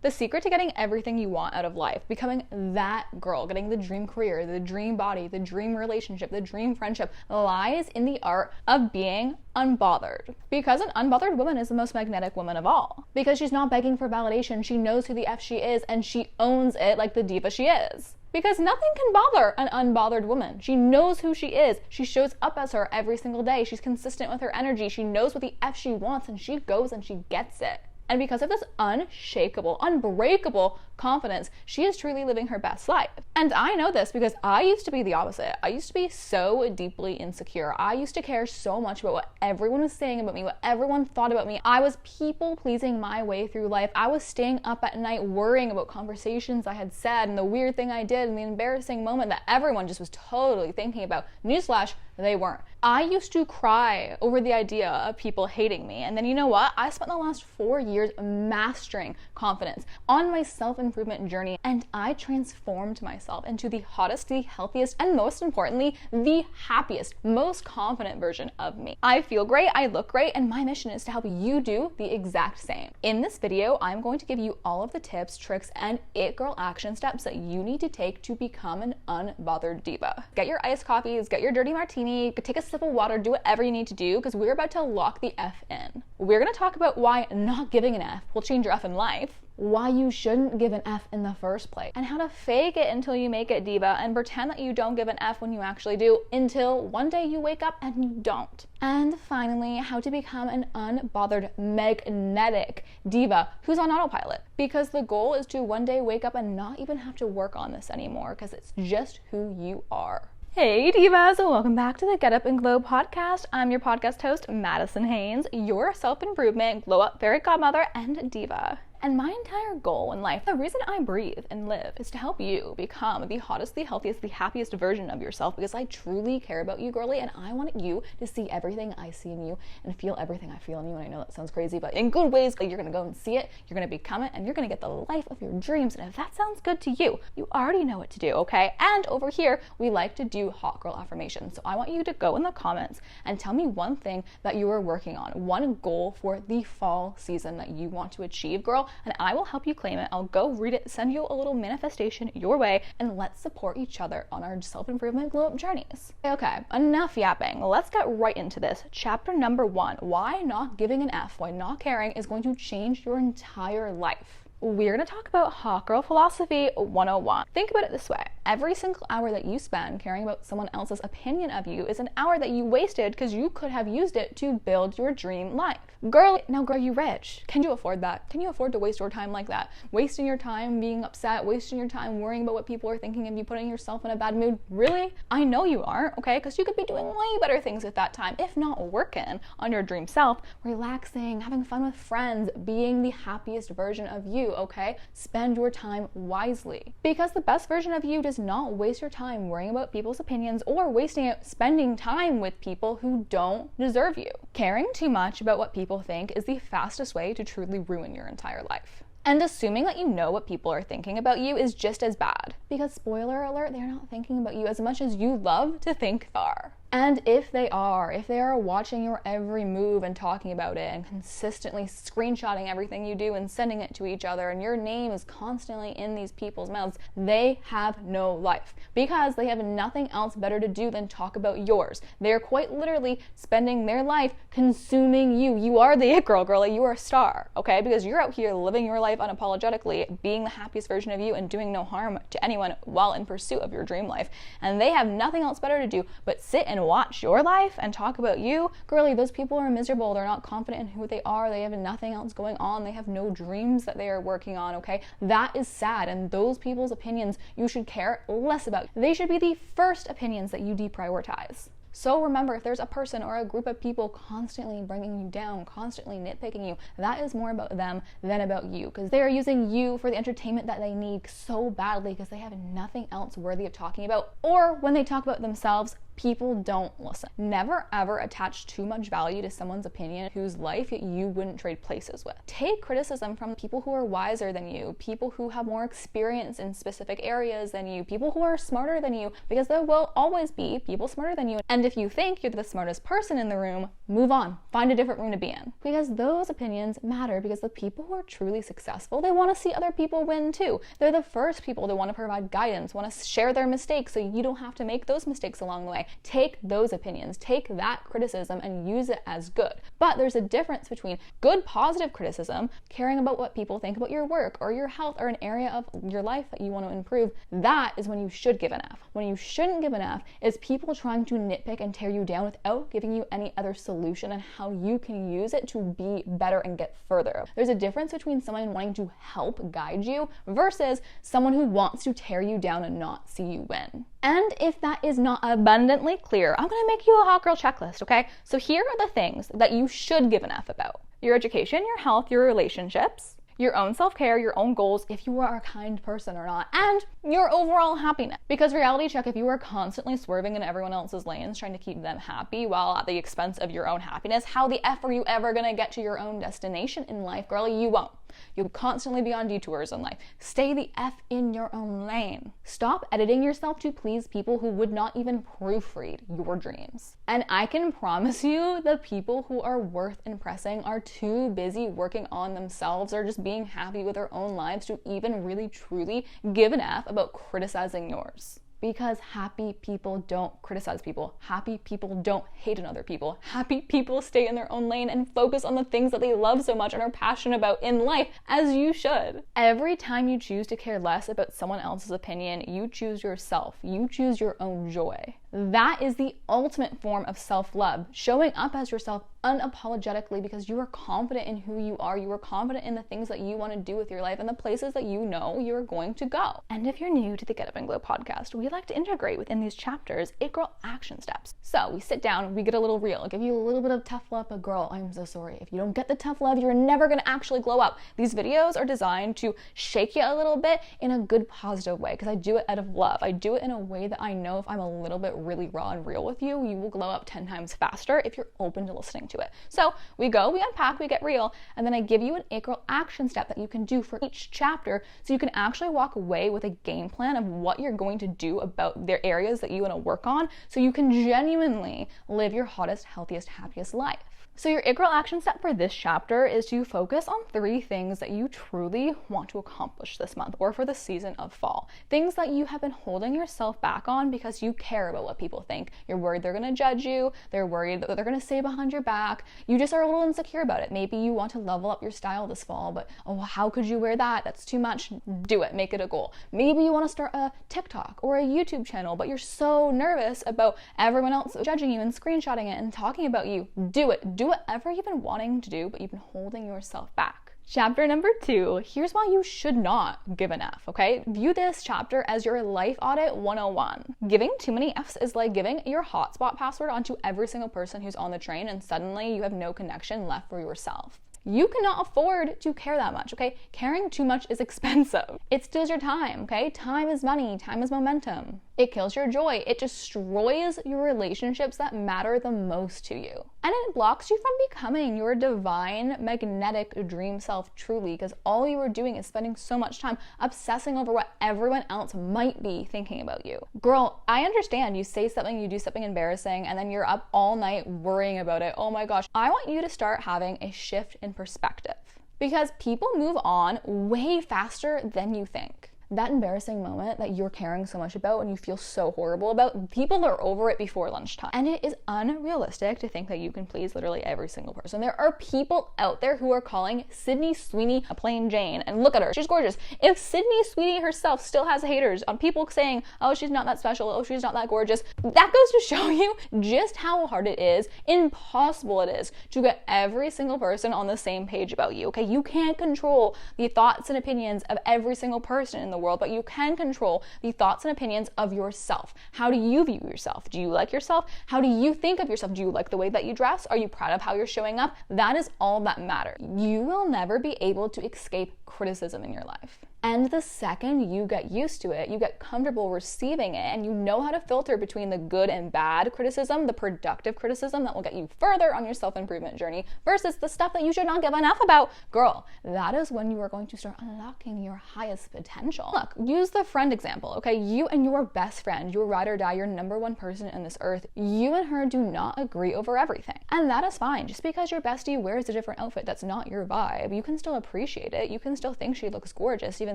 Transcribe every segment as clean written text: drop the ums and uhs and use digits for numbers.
The secret to getting everything you want out of life, becoming that girl, getting the dream career, the dream body, the dream relationship, the dream friendship, lies in the art of being unbothered. Because an unbothered woman is the most magnetic woman of all. Because she's not begging for validation, she knows who the F she is and she owns it like the diva she is. Because nothing can bother an unbothered woman. She knows who she is. She shows up as her every single day. She's consistent with her energy. She knows what the F she wants and she goes and she gets it. And because of this unshakable, unbreakable confidence, she is truly living her best life. And I know this because I used to be the opposite. I used to be so deeply insecure. I used to care so much about what everyone was saying about me, what everyone thought about me. I was people pleasing my way through life. I was staying up at night worrying about conversations I had said and the weird thing I did and the embarrassing moment that everyone just was totally thinking about. Newsflash, they weren't. I used to cry over the idea of people hating me. And then you know what? I spent the last 4 years mastering confidence on my self-improvement journey, and I transformed myself into the hottest, the healthiest, and most importantly, the happiest, most confident version of me. I feel great, I look great, and my mission is to help you do the exact same. In this video, I'm going to give you all of the tips, tricks, and it girl action steps that you need to take to become an unbothered diva. Get your iced coffees, get your dirty martini, take a sip of water, do whatever you need to do, because we're about to lock the F in. We're going to talk about why not giving an F will change your F in life, why you shouldn't give an F in the first place, and how to fake it until you make it, diva, and pretend that you don't give an F when you actually do, until one day you wake up and you don't. And finally, how to become an unbothered, magnetic diva who's on autopilot. Because the goal is to one day wake up and not even have to work on this anymore, because it's just who you are. Hey divas, welcome back to the Get Up and Glow podcast. I'm your podcast host, Madison Haynes, your self-improvement, glow-up fairy godmother, and diva. And my entire goal in life, the reason I breathe and live, is to help you become the hottest, the healthiest, the happiest version of yourself, because I truly care about you, girly, and I want you to see everything I see in you and feel everything I feel in you. And I know that sounds crazy, but in good ways, you're gonna go and see it, you're gonna become it, and you're gonna get the life of your dreams. And if that sounds good to you, you already know what to do, okay? And over here, we like to do hot girl affirmations. So I want you to go in the comments and tell me one thing that you are working on, one goal for the fall season that you want to achieve, girl, and I will help you claim it. I'll go read it, send you a little manifestation your way, and let's support each other on our self-improvement glow-up journeys. Okay, enough yapping. Let's get right into this. Chapter number 1, why not giving an F, why not caring is going to change your entire life. We're going to talk about Hot Girl Philosophy 101. Think about it this way. Every single hour that you spend caring about someone else's opinion of you is an hour that you wasted because you could have used it to build your dream life. Girl, are you rich? Can you afford that? Can you afford to waste your time like that? Wasting your time being upset, wasting your time worrying about what people are thinking of you, putting yourself in a bad mood? Really? I know you aren't, okay? Because you could be doing way better things at that time, if not working on your dream self, relaxing, having fun with friends, being the happiest version of you, okay? Spend your time wisely. Because the best version of you does not waste your time worrying about people's opinions or wasting it spending time with people who don't deserve you. Caring too much about what people think is the fastest way to truly ruin your entire life. And assuming that you know what people are thinking about you is just as bad. Because spoiler alert, they're not thinking about you as much as you love to think they are. And if they are watching your every move and talking about it and consistently screenshotting everything you do and sending it to each other, and your name is constantly in these people's mouths, they have no life because they have nothing else better to do than talk about yours. They're quite literally spending their life consuming you. You are the it girl, girlie. You are a star, okay? Because you're out here living your life unapologetically, being the happiest version of you and doing no harm to anyone while in pursuit of your dream life. And they have nothing else better to do but sit and watch your life and talk about you. Girlie, those people are miserable. They're not confident in who they are. They have nothing else going on. They have no dreams that they are working on, okay? That is sad, and those people's opinions you should care less about. They should be the first opinions that you deprioritize. So remember, if there's a person or a group of people constantly bringing you down, constantly nitpicking you, that is more about them than about you, because they are using you for the entertainment that they need so badly because they have nothing else worthy of talking about. Or when they talk about themselves, people don't listen. Never ever attach too much value to someone's opinion whose life you wouldn't trade places with. Take criticism from people who are wiser than you, people who have more experience in specific areas than you, people who are smarter than you, because there will always be people smarter than you. And if you think you're the smartest person in the room, move on. Find a different room to be in. Because those opinions matter, because the people who are truly successful, they want to see other people win too. They're the first people to want to provide guidance, want to share their mistakes so you don't have to make those mistakes along the way. Take those opinions, take that criticism and use it as good. But there's a difference between good positive criticism, caring about what people think about your work or your health or an area of your life that you want to improve. That is when you should give an F. When you shouldn't give an F is people trying to nitpick and tear you down without giving you any other solution and how you can use it to be better and get further. There's a difference between someone wanting to help guide you versus someone who wants to tear you down and not see you win. And if that is not abundantly clear, I'm gonna make you a hot girl checklist, okay? So here are the things that you should give an F about: your education, your health, your relationships, your own self-care, your own goals, if you are a kind person or not, and your overall happiness. Because reality check, if you are constantly swerving in everyone else's lanes, trying to keep them happy while at the expense of your own happiness, how the F are you ever gonna get to your own destination in life, girlie? You won't. You'll constantly be on detours in life. Stay the F in your own lane. Stop editing yourself to please people who would not even proofread your dreams. And I can promise you the people who are worth impressing are too busy working on themselves or just being happy with their own lives to even really truly give an F about criticizing yours. Because happy people don't criticize people. Happy people don't hate on other people. Happy people stay in their own lane and focus on the things that they love so much and are passionate about in life, as you should. Every time you choose to care less about someone else's opinion, you choose yourself. You choose your own joy. That is the ultimate form of self-love, showing up as yourself unapologetically because you are confident in who you are. You are confident in the things that you want to do with your life and the places that you know you are going to go. And if you're new to the Get Up and Glow podcast, we like to integrate within these chapters 8 girl action steps. So we sit down, we get a little real, give you a little bit of tough love, but girl, I'm so sorry. If you don't get the tough love, you're never going to actually glow up. These videos are designed to shake you a little bit in a good, positive way because I do it out of love. I do it in a way that I know if I'm a little bit really raw and real with you, you will glow up 10 times faster if you're open to listening to it. So we go, we unpack, we get real, and then I give you an 8 girl action step that you can do for each chapter so you can actually walk away with a game plan of what you're going to do about their areas that you want to work on so you can genuinely live your hottest, healthiest, happiest life. So your 8 girl action step for this chapter is to focus on 3 things that you truly want to accomplish this month or for the season of fall. Things that you have been holding yourself back on because you care about what people think. You're worried they're going to judge you. They're worried that they're going to say behind your back. You just are a little insecure about it. Maybe you want to level up your style this fall, but oh, how could you wear that? That's too much. Do it. Make it a goal. Maybe you want to start a TikTok or a YouTube channel, but you're so nervous about everyone else judging you and screenshotting it and talking about you. Do it. Do whatever you've been wanting to do, but you've been holding yourself back. Chapter number 2, here's why you should not give an F, okay? View this chapter as your life audit 101. Giving too many Fs is like giving your hotspot password onto every single person who's on the train and suddenly you have no connection left for yourself. You cannot afford to care that much, okay? Caring too much is expensive. It steals your time, okay? Time is money, time is momentum. It kills your joy. It destroys your relationships that matter the most to you. And it blocks you from becoming your divine, magnetic dream self truly, because all you are doing is spending so much time obsessing over what everyone else might be thinking about you. Girl, I understand you say something, you do something embarrassing, and then you're up all night worrying about it. Oh my gosh. I want you to start having a shift in perspective because people move on way faster than you think. That embarrassing moment that you're caring so much about and you feel so horrible about, people are over it before lunchtime. And it is unrealistic to think that you can please literally every single person. There are people out there who are calling Sydney Sweeney a plain Jane. And look at her, she's gorgeous. If Sydney Sweeney herself still has haters on people saying, oh, she's not that special, oh, she's not that gorgeous, that goes to show you just how hard it is, impossible it is to get every single person on the same page about you, okay? You can't control the thoughts and opinions of every single person in the world, but you can control the thoughts and opinions of yourself. How do you view yourself? Do you like yourself? How do you think of yourself? Do you like the way that you dress? Are you proud of how you're showing up? That is all that matters. You will never be able to escape criticism in your life. And the second you get used to it, you get comfortable receiving it, and you know how to filter between the good and bad criticism, the productive criticism that will get you further on your self-improvement journey versus the stuff that you should not give enough about, girl, that is when you are going to start unlocking your highest potential. Look, use the friend example, okay? You and your best friend, your ride or die, your number one person on this earth, you and her do not agree over everything. And that is fine. Just because your bestie wears a different outfit that's not your vibe, you can still appreciate it. You can still think she looks gorgeous, even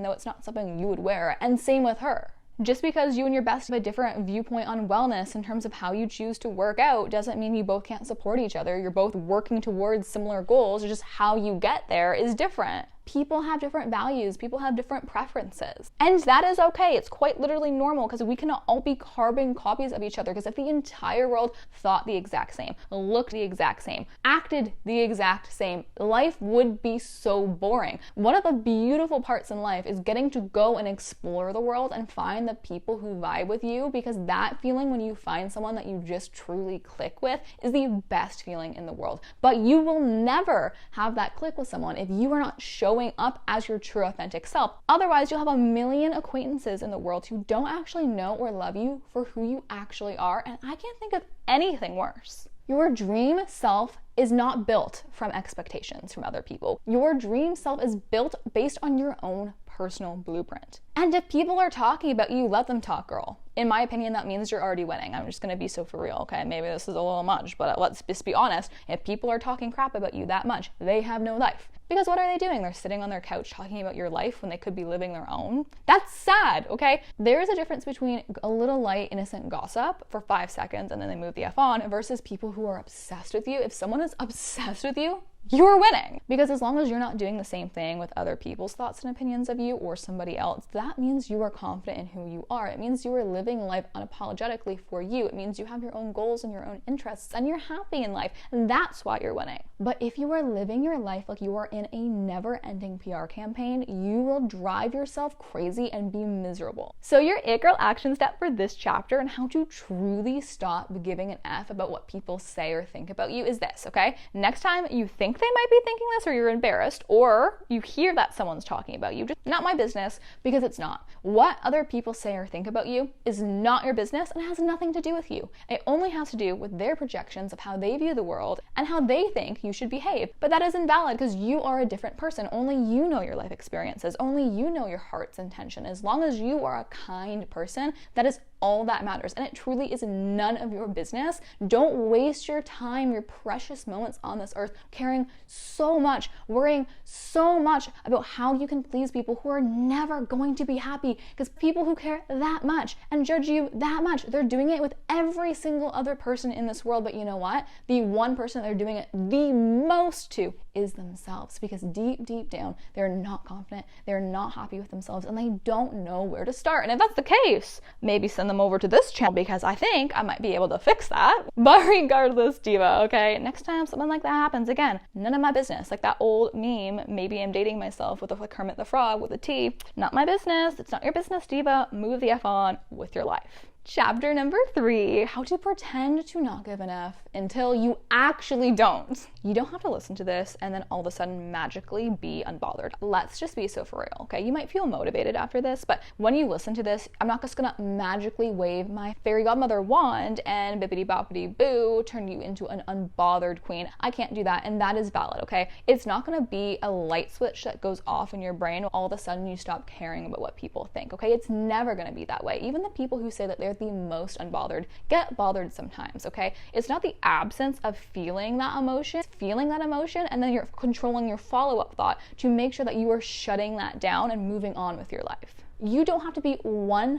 though it's not something you would wear. And same with her. Just because you and your bestie have a different viewpoint on wellness in terms of how you choose to work out doesn't mean you both can't support each other. You're both working towards similar goals. It's just how you get there is different. People have different values. People have different preferences. And that is okay. It's quite literally normal because we cannot all be carbon copies of each other, because if the entire world thought the exact same, looked the exact same, acted the exact same, life would be so boring. One of the beautiful parts in life is getting to go and explore the world and find the people who vibe with you, because that feeling when you find someone that you just truly click with is the best feeling in the world. But you will never have that click with someone if you are not showing up as your true authentic self. Otherwise, you'll have a million acquaintances in the world who don't actually know or love you for who you actually are, and I can't think of anything worse. Your dream self is not built from expectations from other people. Your dream self is built based on your own personal blueprint. And if people are talking about you, let them talk, girl. In my opinion, that means you're already winning. I'm just gonna be so for real, okay? Maybe this is a little much, but let's just be honest. If people are talking crap about you that much, they have no life. Because what are they doing? They're sitting on their couch talking about your life when they could be living their own. That's sad, okay? There is a difference between a little light, innocent gossip for 5 seconds and then they move the F on versus people who are obsessed with you. If someone is obsessed with you, you're winning. Because as long as you're not doing the same thing with other people's thoughts and opinions of you or somebody else, that means you are confident in who you are. It means you are living life unapologetically for you. It means you have your own goals and your own interests and you're happy in life. And that's why you're winning. But if you are living your life like you are in a never-ending PR campaign, you will drive yourself crazy and be miserable. So your It Girl action step for this chapter and how to truly stop giving an F about what people say or think about you is this, okay? Next time you think they might be thinking this, or you're embarrassed, or you hear that someone's talking about you, just not my business, because it's not. What other people say or think about you is not your business and has nothing to do with you. It only has to do with their projections of how they view the world and how they think you should behave. But that is invalid because you are a different person. Only you know your life experiences. Only you know your heart's intention. As long as you are a kind person, that is all that matters, and it truly is none of your business. Don't waste your time, your precious moments on this earth, caring so much, worrying so much about how you can please people who are never going to be happy, because people who care that much and judge you that much, they're doing it with every single other person in this world. But you know what? The one person they're doing it the most to is themselves, because deep down, they're not confident, they're not happy with themselves, and they don't know where to start. And if that's the case, maybe send them over to this channel, because I think I might be able to fix that. But regardless, Diva, okay, next time something like that happens, again, none of my business. Like that old meme, maybe I'm dating myself with a Kermit the Frog with a T. Not my business. It's not your business, Diva. Move the F on with your life. Chapter number 3, how to pretend to not give an F until you actually don't. You don't have to listen to this and then all of a sudden magically be unbothered. Let's just be so for real, okay? You might feel motivated after this, but when you listen to this, I'm not just gonna magically wave my fairy godmother wand and bippity boppity boo turn you into an unbothered queen. I can't do that, and that is valid, okay? It's not gonna be a light switch that goes off in your brain all of a sudden you stop caring about what people think, okay? It's never gonna be that way. Even the people who say that they're the most unbothered get bothered sometimes, okay? It's not the absence of feeling that emotion, it's feeling that emotion, and then you're controlling your follow-up thought to make sure that you are shutting that down and moving on with your life. You don't have to be 100%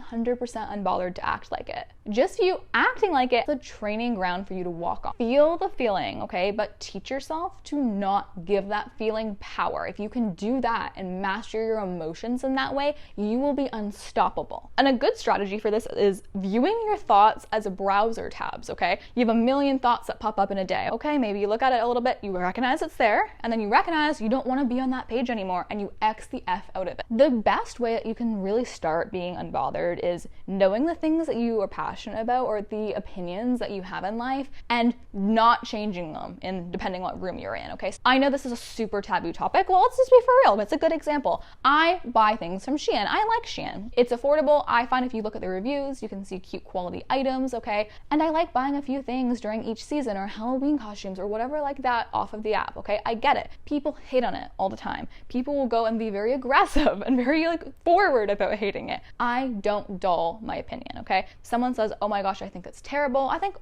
unbothered to act like it. Just you acting like it's a training ground for you to walk on. Feel the feeling, okay? But teach yourself to not give that feeling power. If you can do that and master your emotions in that way, you will be unstoppable. And a good strategy for this is viewing your thoughts as browser tabs, okay? You have a million thoughts that pop up in a day, okay? Maybe you look at it a little bit, you recognize it's there, and then you recognize you don't want to be on that page anymore, and you X the F out of it. The best way that you can really really start being unbothered is knowing the things that you are passionate about or the opinions that you have in life and not changing them in depending what room you're in, okay? So I know this is a super taboo topic. Well, let's just be for real. It's a good example. I buy things from Shein. I like Shein. It's affordable. I find if you look at the reviews, you can see cute quality items, okay? And I like buying a few things during each season or Halloween costumes or whatever like that off of the app, okay? I get it. People hate on it all the time. People will go and be very aggressive and very forward about hating it. I don't dull my opinion, okay? Someone says, oh my gosh, I think it's terrible. I think,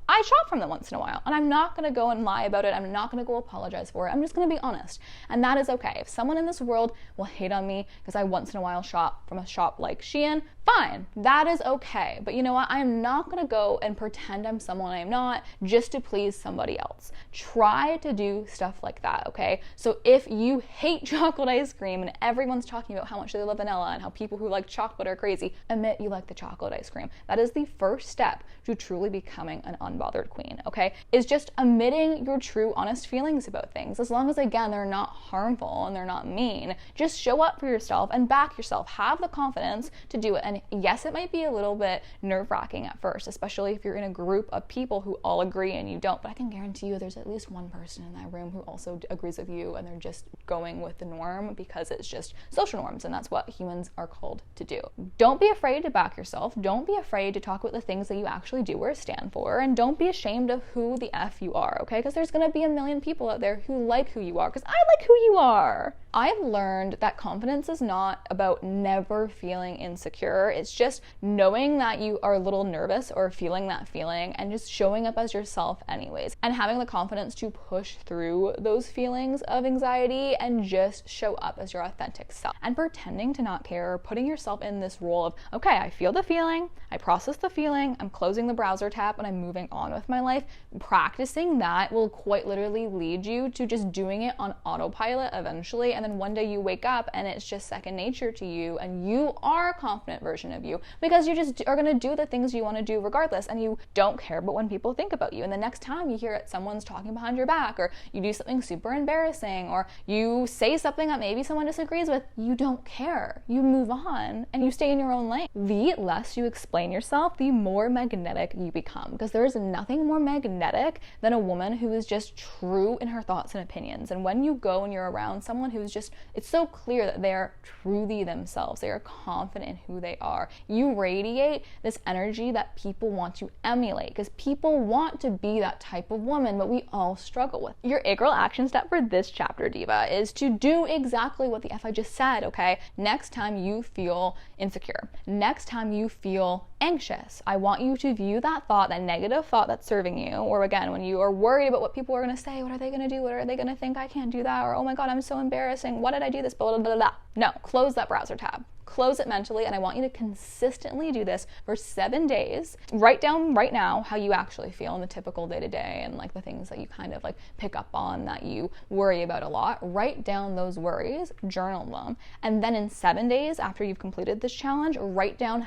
I shop from them once in a while and I'm not gonna go and lie about it. I'm not gonna go apologize for it. I'm just gonna be honest. And that is okay. If someone in this world will hate on me because I once in a while shop from a shop like Shein, fine. That is okay. But you know what? I am not gonna go and pretend I'm someone I am not just to please somebody else. Try to do stuff like that, okay? So if you hate chocolate ice cream and everyone's talking about how much they love vanilla and how people who like chocolate are crazy, admit you like the chocolate ice cream. That is the first step to truly becoming an unbothered queen, okay? Is just admitting your true honest feelings about things. As long as, again, they're not harmful and they're not mean, just show up for yourself and back yourself. Have the confidence to do it. And yes, it might be a little bit nerve-wracking at first, especially if you're in a group of people who all agree and you don't, but I can guarantee you there's at least one person in that room who also agrees with you and they're just going with the norm because it's just social norms and that's what humans are called to do. Don't be afraid to back yourself. Don't be afraid to talk about the things that you actually do or stand for, and don't be ashamed of who the F you are, okay? Because there's gonna be a million people out there who like who you are, because I like who you are. I've learned that confidence is not about never feeling insecure. It's just knowing that you are a little nervous or feeling that feeling and just showing up as yourself anyways, and having the confidence to push through those feelings of anxiety and just show up as your authentic self. And pretending to not care or putting yourself in this role of, okay, I feel the feeling, I process the feeling, I'm closing the browser tab and I'm moving on with my life. Practicing that will quite literally lead you to just doing it on autopilot eventually, and then one day you wake up and it's just second nature to you and you are a confident version of you because you just are going to do the things you want to do regardless and you don't care about when people think about you. And the next time you hear it, someone's talking behind your back or you do something super embarrassing or you say something that maybe someone disagrees with, you don't care. You move on and you stay in your own lane. The less you explain yourself, the more magnetic you become, because there is nothing more magnetic than a woman who is just true in her thoughts and opinions. And when you go and you're around someone who's just, it's so clear that they're truly themselves, they are confident in who they are, you radiate this energy that people want to emulate, because people want to be that type of woman, but we all struggle with. Your It Girl action step for this chapter, Diva, is to do exactly what the F I just said, okay? Next time you feel insecure, next time you feel anxious, I want you to view that thought, that negative thought that's serving you, or again, when you are worried about what people are going to say, what are they going to do, what are they going to think, I can't do that, or oh my god, I'm so embarrassing, why did I do this, blah, blah, blah, blah. No, close that browser tab. Close it mentally, and I want you to consistently do this for 7 days. Write down right now how you actually feel in the typical day-to-day and like the things that you kind of like pick up on that you worry about a lot. Write down those worries, journal them, and then in 7 days after you've completed this challenge, write down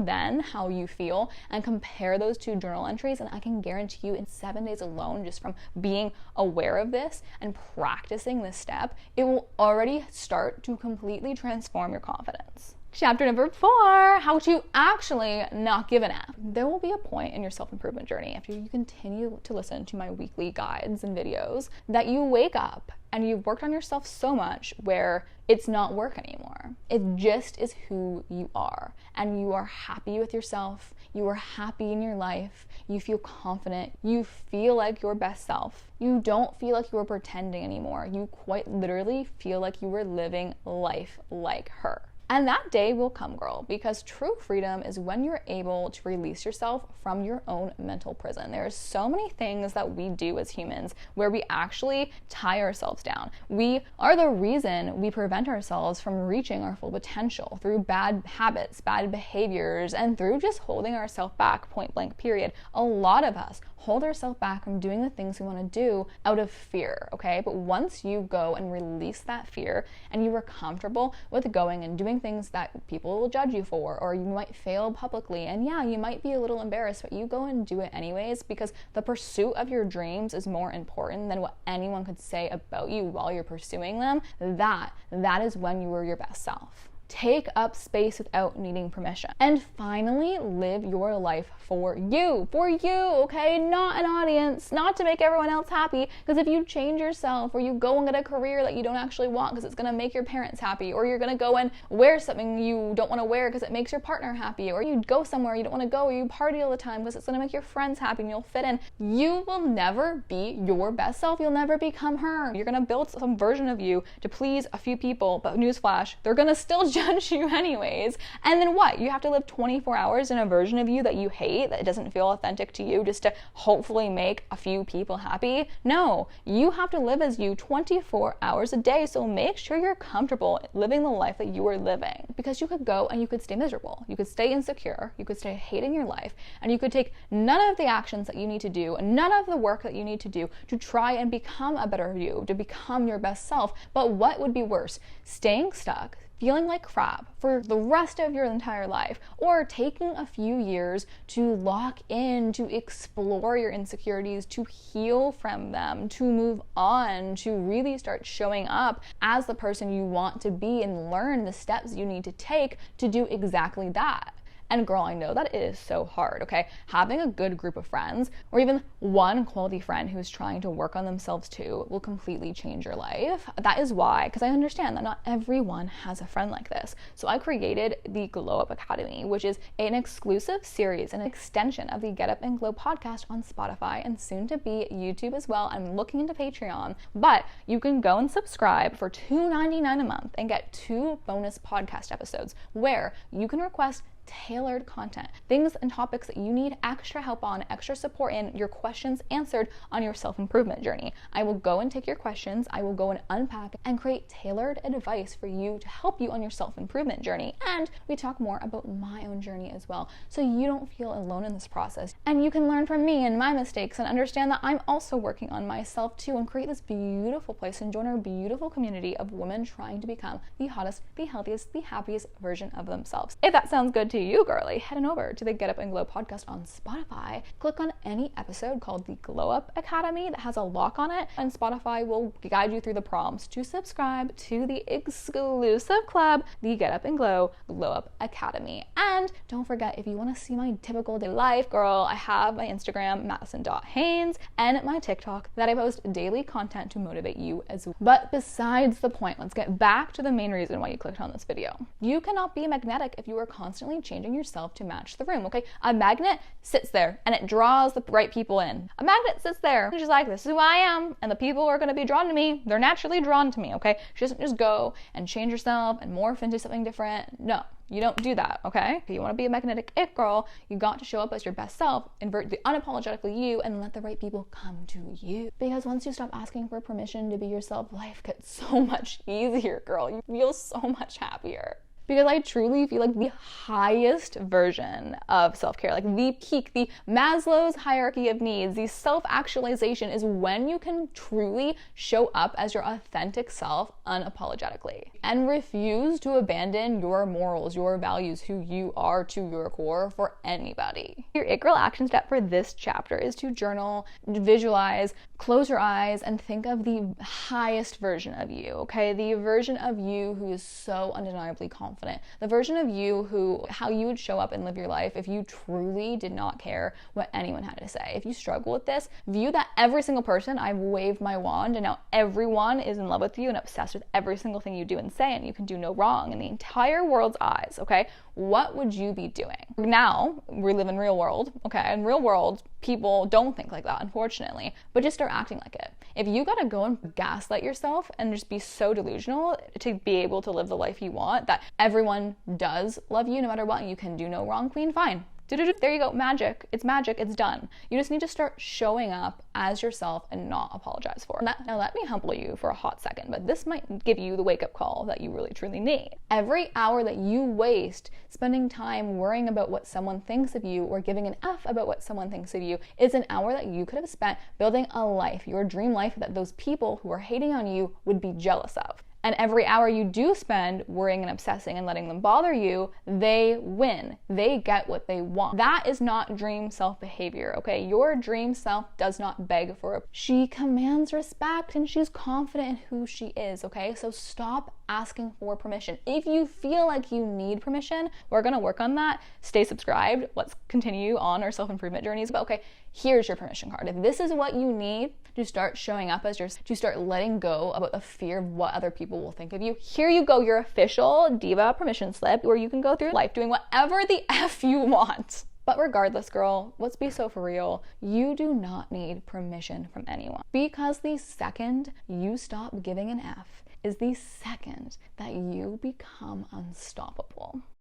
then how you feel and compare those two journal entries, and I can guarantee you in 7 days alone, just from being aware of this and practicing this step, it will already start to completely transform your confidence. Chapter number 4, how to actually not give an F. There will be a point in your self-improvement journey after you continue to listen to my weekly guides and videos that you wake up and you've worked on yourself so much where it's not work anymore. It just is who you are, and you are happy with yourself, you are happy in your life, you feel confident, you feel like your best self. You don't feel like you are pretending anymore. You quite literally feel like you were living life like her. And that day will come, girl, because true freedom is when you're able to release yourself from your own mental prison. There are so many things that we do as humans where we actually tie ourselves down. We are the reason we prevent ourselves from reaching our full potential through bad habits, bad behaviors, and through just holding ourselves back, point blank, period. A lot of us hold ourselves back from doing the things we want to do out of fear, okay? But once you go and release that fear and you are comfortable with going and doing things that people will judge you for, or you might fail publicly, and yeah, you might be a little embarrassed, but you go and do it anyways, because the pursuit of your dreams is more important than what anyone could say about you while you're pursuing them. That is when you were your best self. Take up space without needing permission. And finally, live your life for you, okay? Not an audience, not to make everyone else happy, because if you change yourself or you go and get a career that you don't actually want because it's gonna make your parents happy, or you're gonna go and wear something you don't wanna wear because it makes your partner happy, or you go somewhere you don't wanna go, or you party all the time because it's gonna make your friends happy and you'll fit in, you will never be your best self. You'll never become her. You're gonna build some version of you to please a few people, but newsflash, they're gonna still judge you anyways. And then what? You have to live 24 hours in a version of you that you hate, that doesn't feel authentic to you, just to hopefully make a few people happy? No, you have to live as you 24 hours a day. So make sure you're comfortable living the life that you are living, because you could go and you could stay miserable. You could stay insecure. You could stay hating your life, and you could take none of the actions that you need to do, none of the work that you need to do to try and become a better you, to become your best self. But what would be worse? Staying stuck, feeling like crap for the rest of your entire life, or taking a few years to lock in, to explore your insecurities, to heal from them, to move on, to really start showing up as the person you want to be and learn the steps you need to take to do exactly that. And girl, I know that it is so hard, okay? Having a good group of friends, or even one quality friend who's trying to work on themselves too, will completely change your life. That is why, because I understand that not everyone has a friend like this. So I created the Glow Up Academy, which is an exclusive series, an extension of the Get Up and Glow podcast on Spotify, and soon to be YouTube as well. I'm looking into Patreon, but you can go and subscribe for $2.99 a month and get 2 bonus podcast episodes where you can request tailored content, things and topics that you need extra help on, extra support in, your questions answered on your self-improvement journey. I will go and take your questions, I will go and unpack and create tailored advice for you to help you on your self-improvement journey. And we talk more about my own journey as well, so you don't feel alone in this process. And you can learn from me and my mistakes and understand that I'm also working on myself too, and create this beautiful place and join our beautiful community of women trying to become the hottest, the healthiest, the happiest version of themselves. If that sounds good to you, girly, head on over to the Get Up and Glow podcast on Spotify. Click on any episode called the Glow Up Academy that has a lock on it, and Spotify will guide you through the prompts to subscribe to the exclusive club, the Get Up and Glow Up Academy. And don't forget, if you want to see my typical day life, girl, I have my Instagram, madison.haynes, and my TikTok that I post daily content to motivate you as well. But besides the point, let's get back to the main reason why you clicked on this video. You cannot be magnetic if you are constantly changing yourself to match the room, okay? A magnet sits there and it draws the right people in. A magnet sits there and she's like, this is who I am, and the people are going to be drawn to me. They're naturally drawn to me, okay? She doesn't just go and change yourself and morph into something different. No, you don't do that, okay? If you want to be a magnetic it girl, you got to show up as your best self, invert the unapologetically you, and let the right people come to you. Because once you stop asking for permission to be yourself, life gets so much easier, girl. You feel so much happier. Because I truly feel like the highest version of self-care, like the peak, the Maslow's hierarchy of needs, the self-actualization is when you can truly show up as your authentic self unapologetically and refuse to abandon your morals, your values, who you are to your core for anybody. Your It Girl action step for this chapter is to journal, visualize, close your eyes, and think of the highest version of you, okay? The version of you who is so undeniably confident. The version of you how you would show up and live your life if you truly did not care what anyone had to say. If you struggle with this, view that every single person, I've waved my wand and now everyone is in love with you and obsessed with every single thing you do and say, and you can do no wrong in the entire world's eyes, okay? What would you be doing? Now, we live in real world, okay? In real world, people don't think like that, unfortunately, but just start acting like it. If you gotta go and gaslight yourself and just be so delusional to be able to live the life you want, that everyone does love you no matter what, and you can do no wrong, queen, fine. There you go, magic, it's done. You just need to start showing up as yourself and not apologize for it. Now let me humble you for a hot second, but this might give you the wake-up call that you really truly need. Every hour that you waste spending time worrying about what someone thinks of you or giving an F about what someone thinks of you is an hour that you could have spent building a life, your dream life, that those people who are hating on you would be jealous of. And every hour you do spend worrying and obsessing and letting them bother you, they win. They get what they want. That is not dream self behavior, okay? Your dream self does not beg for it. She commands respect and she's confident in who she is, okay? So stop asking for permission. If you feel like you need permission, we're gonna work on that. Stay subscribed. Let's continue on our self-improvement journeys. But okay, here's your permission card. If this is what you need to start showing up as yours, to start letting go about the fear of what other people will think of you, here you go, your official Diva permission slip where you can go through life doing whatever the F you want. But regardless, girl, let's be so for real. You do not need permission from anyone, because the second you stop giving an F is the second that you become unstoppable.